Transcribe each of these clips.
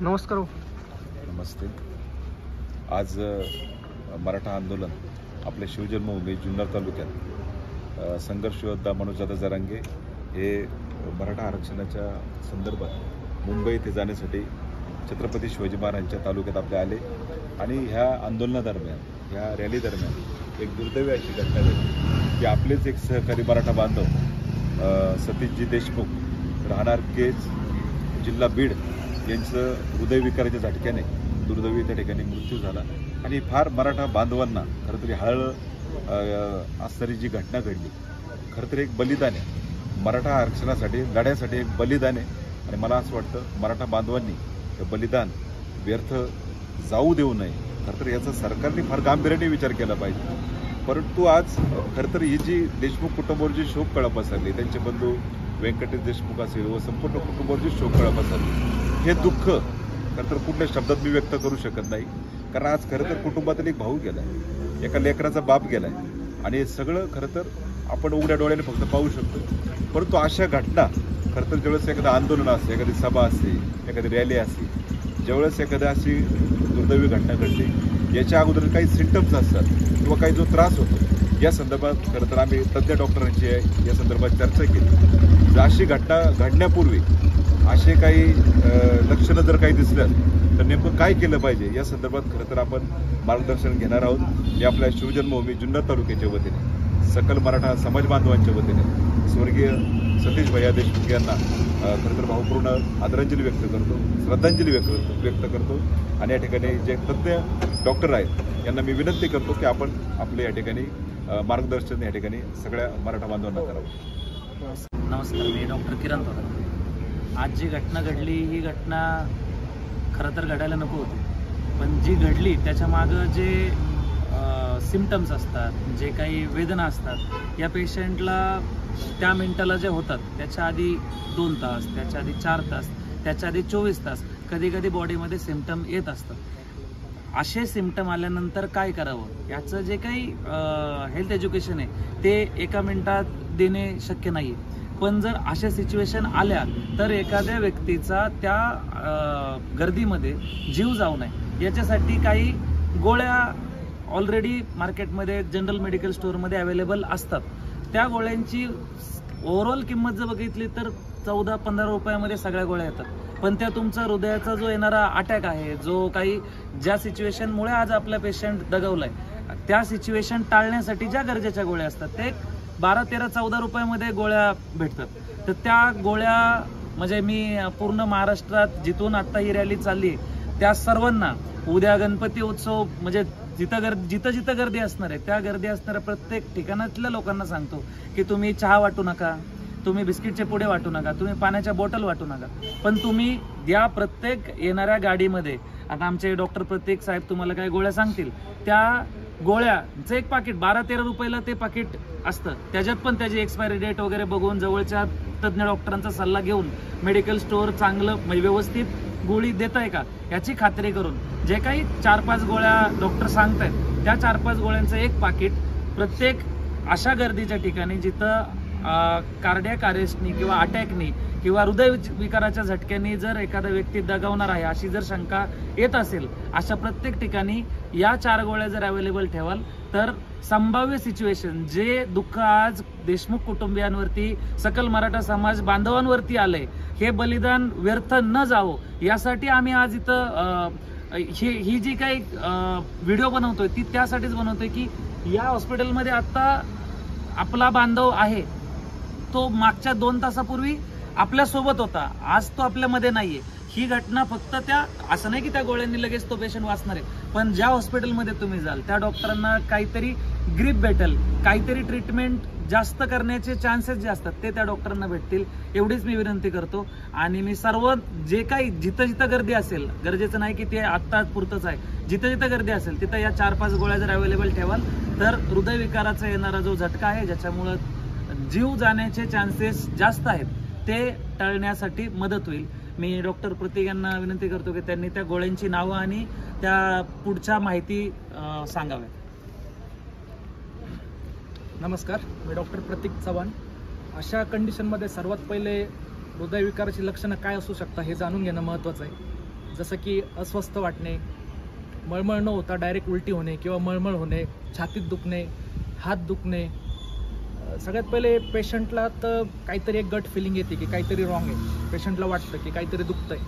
नमस्कार. नमस्ते. आज मराठा आंदोलन आपल्या शिवजन्मभूमी जुन्नर तालुक्यात संघर्ष योद्धा मनोजदादा जरांगे हे मराठा आरक्षणाच्या संदर्भात मुंबई येथे जाण्यासाठी छत्रपती शिवाजी महाराजांच्या तालुक्यात आपले आले आणि ह्या आंदोलनादरम्यान, ह्या रॅली दरम्यान एक दुर्दैवी अशी घटना घडली की आपलेच एक सहकारी मराठा बांधव सतीशजी देशमुख राहणार केज जिल्हा बीड यांचं हृदयविकाराच्या झटक्याने दुर्दैवी त्या ठिकाणी मृत्यू झाला. आणि फार मराठा बांधवांना खरं तरी हळहळ असणारी जी घटना घडली, खरं तर एक बलिदान आहे. मराठा आरक्षणासाठी लढ्यासाठी एक बलिदान आहे आणि मला असं वाटतं मराठा बांधवांनी हे बलिदान व्यर्थ जाऊ देऊ नये. खरं तर याचा सरकारने फार गांभीर्याने विचार केला पाहिजे. परंतु आज खरं तर ही जी देशमुख कुटुंबावर जी शोककळा पसरली, त्यांचे बंधू व्यंकटेश देशमुख असेल व संपूर्ण कुटुंबावर जी शोककळा पसरली, हे दुःख खरं तर कुठल्या शब्दात मी व्यक्त करू शकत नाही. कारण आज खरं तर कुटुंबातील एक भाऊ गेलाय, एका लेकराचा बाप गेलाय आणि हे सगळं खरं तर आपण उघड्या डोळ्याने फक्त पाहू शकतो. परंतु अशा घटना खरं तर ज्यावेळेस एखादं आंदोलन असते, एखादी सभा असते, एखादी रॅली असते, ज्यावेळेस एखाद्या अशी दुर्दैवी घटना घडते, याच्या अगोदर काही सिम्टम्स असतात किंवा काही जो त्रास होतो, या संदर्भात खरं तर आम्ही तज्ज्ञ डॉक्टरांची या संदर्भात चर्चा केली. जर अशी घटना घडण्यापूर्वी असे काही लक्षणं जर काही दिसलं तर नेमकं काय केलं पाहिजे या संदर्भात खरं तर आपण मार्गदर्शन घेणार आहोत. मी आपल्या शिवजन्मभूमी जुन्नर तालुक्याच्या वतीने, सकल मराठा समाज बांधवांच्या वतीने स्वर्गीय सतीश भैया देशमुख यांना खरं तर भावपूर्ण आदरांजली व्यक्त करतो, श्रद्धांजली व्यक्त करतो. आणि या ठिकाणी जे तज्ज्ञ डॉक्टर आहेत यांना मी विनंती करतो की आपण आपले या ठिकाणी मार्गदर्शन या ठिकाणी सगळ्या मराठा बांधवांना करावं. नमस्कार, मी डॉक्टर किरण तोडे. आज जी घटना घडली ही घटना खरं तर घडायला नको होती, पण जी घडली त्याच्या मागं जे सिम्टम्स असतात, जे काही वेदना असतात, या पेशंटला त्या मिनिटाला जे होतात त्याच्या आधी 2 तास, त्याच्या आधी 4 तास, त्याच्या आधी 24 तास कधी कधी बॉडीमध्ये सिम्टम येत असतात. असे सिम्टम आल्यानंतर काय करावं याचं जे काही हेल्थ एज्युकेशन आहे ते एका मिनिटात देणे शक्य नाही. पण जर अशा सिच्युएशन आल्या तर एखाद्या व्यक्तीचा त्या गर्दीमध्ये जीव जाऊ नये याच्यासाठी काही गोळ्या ऑलरेडी मार्केटमध्ये जनरल मेडिकल स्टोअरमध्ये अवेलेबल असतात. त्या गोळ्यांची ओव्हरऑल किंमत जर बघितली तर 14-15 रुपयामध्ये सगळ्या गोळ्या येतात. पण त्या तुमचा हृदयाचा जो येणारा अटॅक आहे, जो काही ज्या सिच्युएशनमुळे आज आपला पेशंट दगावलाय, त्या सिच्युएशन टाळण्यासाठी ज्या गरजेच्या गोळ्या असतात ते 12-13-14 रुपयामध्ये गोळ्या भेटतात. तर त्या गोळ्या म्हणजे मी पूर्ण महाराष्ट्रात जिथून आता ही रॅली चालली त्या सर्वांना उद्या गणपती उत्सव म्हणजे जिथं गर्दी असणार आहे त्या गर्दी असणाऱ्या प्रत्येक ठिकाणातल्या लोकांना सांगतो की तुम्ही चहा वाटू नका, तुम्ही बिस्किटचे पुडे वाटू नका, तुम्ही पाण्याच्या बॉटल वाटू नका, पण तुम्ही या प्रत्येक येणाऱ्या गाडीमध्ये, आता आमचे डॉक्टर प्रत्येक साहेब तुम्हाला काय गोळ्या सांगतील, त्या गोळ्याचं एक पाकिट 12-13 रुपयाला ते पाकिट असतं. त्याच्यात पण त्याची एक्सपायरी डेट वगैरे बघून जवळच्या तज्ज्ञ डॉक्टरांचा सल्ला घेऊन मेडिकल स्टोअर चांगलं व्यवस्थित गोळी देत आहे का याची खात्री करून जे काही 4-5 गोळ्या डॉक्टर सांगतायत त्या 4-5 गोळ्यांचं एक पाकिट प्रत्येक अशा गर्दीच्या ठिकाणी जिथं कार्डियक अरेस्टनी किंवा अटॅकनी किंवा हृदयविकाराच्या झटक्याने जर एखादा व्यक्ती दगावणार आहे अशी जर शंका येत असेल, अशा प्रत्येक ठिकाणी या 4 गोळ्या जर अवेलेबल ठेवाल तर संभाव्य सिच्युएशन जे दुःख आज देशमुख कुटुंबियांवरती, सकल मराठा समाज बांधवांवरती आलंय, हे बलिदान व्यर्थ न जावं यासाठी आम्ही आज इथं ही जी काही व्हिडिओ बनवतोय ती त्यासाठीच बनवतोय की या हॉस्पिटलमध्ये आता आपला बांधव आहे, तो मागच्या 2 तासापूर्वी आपल्या सोबत होता, आज तो आपल्यामध्ये नाहीये. ही घटना फक्त त्या असं नाही की त्या गोळ्यांनी लगेच तो पेशंट वाचणार आहे, पण ज्या हॉस्पिटलमध्ये तुम्ही जाल त्या डॉक्टरांना काहीतरी ग्रीप भेटेल, काहीतरी ट्रीटमेंट जास्त करण्याचे चान्सेस जे असतात ते त्या डॉक्टरांना भेटतील, एवढीच मी विनंती करतो. आणि मी सर्व जे काही जिथं गर्दी असेल, गरजेचं नाही की ते आत्ता पुरतच आहे, जिथं गर्दी असेल तिथं या 4-5 गोळ्या जर अवेलेबल ठेवाल तर हृदयविकाराचा येणारा जो झटका आहे, ज्याच्यामुळं जीव जाण्याचे चान्सेस जास्त आहेत, ते टाळण्यासाठी मदत होईल. मी डॉक्टर प्रतीक यांना विनंती करतो की त्यांनी त्या गोळ्यांची नावं आणि त्या पुढच्या माहिती सांगाव्या. नमस्कार, मी डॉक्टर प्रतीक चव्हाण. अशा कंडिशनमध्ये सर्वात पहिले हृदयविकाराची लक्षणं काय असू शकतात हे जाणून घेणं महत्त्वाचं आहे. जसं की अस्वस्थ वाटणे, मळमळ न होता डायरेक्ट उलटी होणे किंवा मळमळ होणे, छातीत दुखणे, हात दुखणे. सगळ्यात पहिले पेशंटला तर काहीतरी एक गट फिलिंग येते की काहीतरी रॉंग आहे, पेशंटला वाटतं की काहीतरी दुखतंय.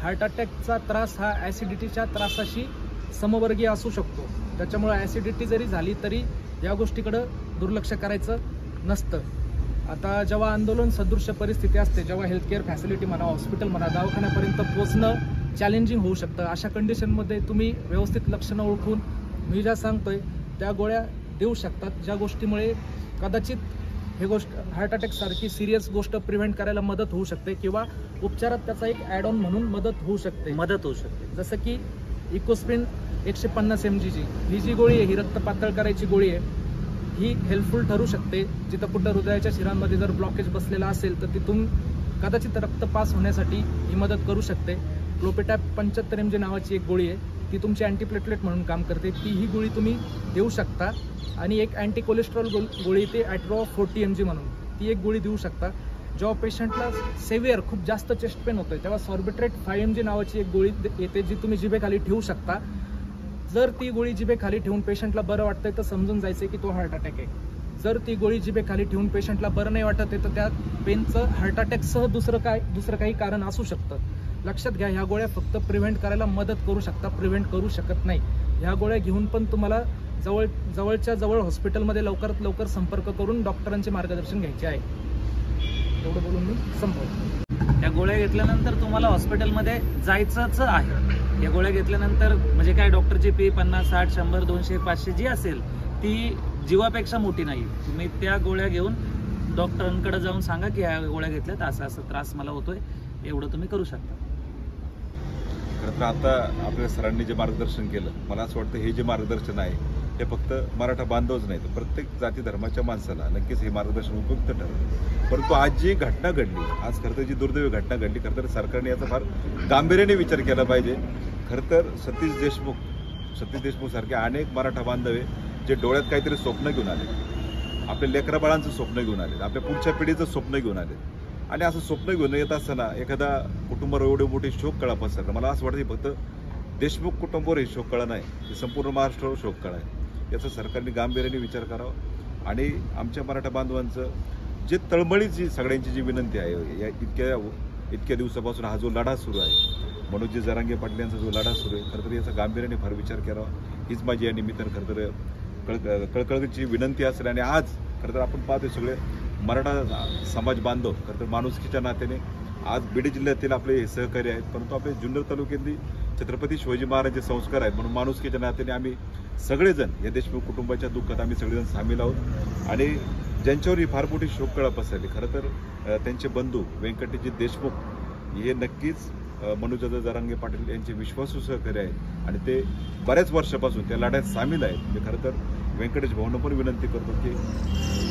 हार्ट अटॅकचा त्रास हा ॲसिडिटीच्या त्रासाशी समवर्गीय असू शकतो. त्याच्यामुळे ॲसिडिटी जरी झाली तरी या गोष्टीकडं दुर्लक्ष करायचं नसतं. आता जेव्हा आंदोलन सदृश्य परिस्थिती असते, जेव्हा हेल्थकेअर फॅसिलिटी म्हणा, हॉस्पिटल म्हणा, दवाखान्यापर्यंत पोहोचणं चॅलेंजिंग होऊ शकतं. अशा कंडिशनमध्ये तुम्ही व्यवस्थित लक्षणं ओळखून मी ज्या सांगतोय त्या गोळ्या देऊ शकतात, ज्या गोष्टीमुळे कदाचित हे गोष्ट हार्ट अटॅकसारखी सिरियस गोष्ट प्रिव्हेंट करायला मदत होऊ शकते किंवा उपचारात त्याचा एक ॲड ऑन म्हणून मदत होऊ शकते. जसं की इकोस्प्रिन 150 mg ही जी गोळी आहे, ही रक्त पातळ करायची गोळी आहे. ही हेल्पफुल ठरू शकते. जिथं कुठं हृदयाच्या शिरांमध्ये जर ब्लॉकेज बसलेला असेल तर तिथून कदाचित रक्त पास होण्यासाठी ही मदत करू शकते. क्लोपिटॅप 75 mg नावाची एक गोळी आहे, ती तुमची अँटीप्लेटलेट म्हणून काम करते. ही गोळी तुम्ही देऊ शकता. आणि एक अँटी कोलेस्ट्रॉल गोळी ते ॲट्रो 40 mg म्हणून ती एक गोळी देऊ शकता. जेव्हा पेशंटला सेव्हिअर खूप जास्त चेस्ट पेन होतोय तेव्हा सॉर्बिट्रेट 5 mg नावाची एक गोळी येते, जी तुम्ही जिभेखाली ठेवू शकता. जर ती गोळी जिभेखाली ठेवून पेशंटला बरं वाटतंय तर समजून जायचं की तो हार्ट अटॅक आहे. जर ती गोळी जिभेखाली ठेवून पेशंटला बरं नाही वाटत आहे तर त्या पेनचं हार्ट अटॅकसह दुसरं काही कारण असू शकतं. लक्षात घ्या, ह्या गोळ्या फक्त प्रिव्हेंट करायला मदत करू शकता, प्रिव्हेंट करू शकत नाही. ह्या गोळ्या घेऊन पण तुम्हाला जवळच्या जवळ हॉस्पिटलमध्ये लवकरात लवकर संपर्क करून डॉक्टरांचे मार्गदर्शन घ्यायचे आहे. एवढं बोलून मी संपवतो. या गोळ्या घेतल्यानंतर तुम्हाला हॉस्पिटलमध्ये जायचंच आहे. या गोळ्या घेतल्यानंतर म्हणजे काय, डॉक्टरची फी 50, 60, 100, 200, 500 जी असेल ती जीवापेक्षा मोठी नाही. तुम्ही त्या गोळ्या घेऊन डॉक्टरांकडे जाऊन सांगा की ह्या गोळ्या घेतल्यात, असा त्रास मला होतोय, एवढं तुम्ही करू शकता. खरं तर आता आपल्या सरांनी जे मार्गदर्शन केलं, मला असं वाटतं हे जे मार्गदर्शन आहे हे फक्त मराठा बांधवच नाही तर प्रत्येक जाती धर्माच्या माणसाला नक्कीच हे मार्गदर्शन उपयुक्त ठरेल. परंतु आज जी घटना घडली, आज खरं तर जी दुर्दैवी घटना घडली, खरं तर सरकारने याचा फार गांभीर्याने विचार केला पाहिजे. खरं तर सतीश देशमुख सारखे अनेक मराठा बांधव जे डोळ्यात काहीतरी स्वप्न घेऊन आले, आपल्या लेकराबाळांचं स्वप्न घेऊन आले, आपल्या पुढच्या पिढीचं स्वप्न घेऊन आले. आणि असं स्वप्न घेऊन येत असताना एखादा कुटुंबावर एवढे मोठी शोककळा पसरला. मला असं वाटतं फक्त देशमुख कुटुंबावर ही शोककळा नाही, ही संपूर्ण महाराष्ट्रावर शोककळा आहे. याचा सरकारने गांभीर्याने विचार करावा आणि आमच्या मराठा बांधवांचं जे तळमळीची सगळ्यांची जी विनंती आहे, या इतक्या दिवसापासून हा जो लढा सुरू आहे, मनोजी जरांगे पाटील यांचा जो लढा सुरू आहे, खरं तर याचा गांभीर्याने फार विचार करावा हीच माझी या निमित्तानं खरं तर कळकळीची विनंती असेल. आणि आज खरं तर आपण पाहतोय सगळे मराठा समाज बांधव खरं तर माणुसकीच्या नात्याने आज बीड जिल्ह्यातील आपले हे सहकारी आहेत, परंतु आपले जुन्नर तालुक्यातली छत्रपती शिवाजी महाराजांचे संस्कार आहेत. म्हणून माणुसकीच्या नात्याने आम्ही सगळेजण या देशमुख कुटुंबाच्या दुःखात आम्ही सगळेजण सामील आहोत. आणि ज्यांच्यावर ही फार मोठी शोककळा पसरली, खरं तर त्यांचे बंधू व्यंकटजी देशमुख हे नक्कीच मनोजदादा जरांगे पाटील यांचे विश्वासू सहकारी आहेत आणि ते बऱ्याच वर्षापासून त्या लढ्यात सामील आहेत. मी खरं तर व्यंकटेश भाऊंना पण विनंती करतो की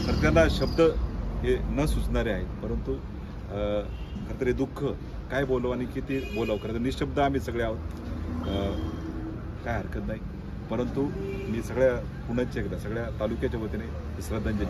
खरं त्यांना शब्द हे न सुचणारे आहेत, परंतु खरं तर हे दुःख काय बोलावं आणि किती बोलावं, खरं तर निशब्द आम्ही सगळे आहोत, काय हरकत नाही. परंतु मी सगळ्या पुण्याच्या एकदा सगळ्या तालुक्याच्या वतीने श्रद्धांजली